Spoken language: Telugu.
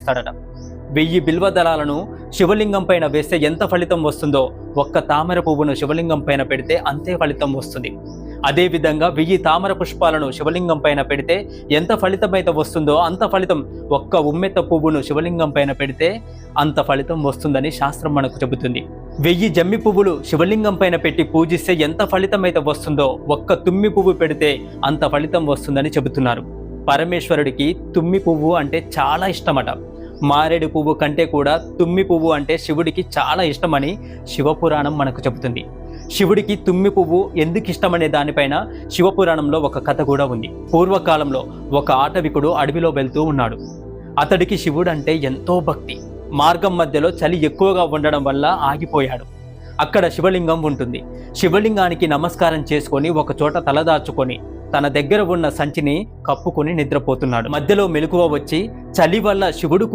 ఇస్తాడట. 1000 బిల్వ దళాలను శివలింగం పైన వేస్తే ఎంత ఫలితం వస్తుందో, ఒక్క తామర పువ్వును శివలింగం పైన పెడితే అంతే ఫలితం వస్తుంది. అదేవిధంగా 1000 తామర పుష్పాలను శివలింగం పైన పెడితే ఎంత ఫలితమైతే వస్తుందో అంత ఫలితం, ఒక్క ఉమ్మెత్త పువ్వును శివలింగం పైన పెడితే అంత ఫలితం వస్తుందని శాస్త్రం మనకు చెబుతుంది. 1000 జమ్మి పువ్వులు శివలింగం పైన పెట్టి పూజిస్తే ఎంత ఫలితమైతే వస్తుందో, ఒక్క తుమ్మి పువ్వు పెడితే అంత ఫలితం వస్తుందని చెబుతున్నారు. పరమేశ్వరుడికి తుమ్మి పువ్వు అంటే చాలా ఇష్టమట. మారేడు పువ్వు కంటే కూడా తుమ్మి పువ్వు అంటే శివుడికి చాలా ఇష్టమని శివపురాణం మనకు చెబుతుంది. శివుడికి తుమ్మి పువ్వు ఎందుకు ఇష్టమనే దానిపైన శివపురాణంలో ఒక కథ కూడా ఉంది. పూర్వకాలంలో ఒక ఆటవికుడు అడవిలో వెళ్తూ ఉన్నాడు. అతడికి శివుడు అంటే ఎంతో భక్తి. మార్గం మధ్యలో చలి ఎక్కువగా ఉండడం వల్ల ఆగిపోయాడు. అక్కడ శివలింగం ఉంటుంది. శివలింగానికి నమస్కారం చేసుకొని ఒక చోట తలదాచుకొని తన దగ్గర ఉన్న సంచిని కప్పుకొని నిద్రపోతున్నాడు. మధ్యలో మెలకువ వచ్చి చలి వల్ల శివుడు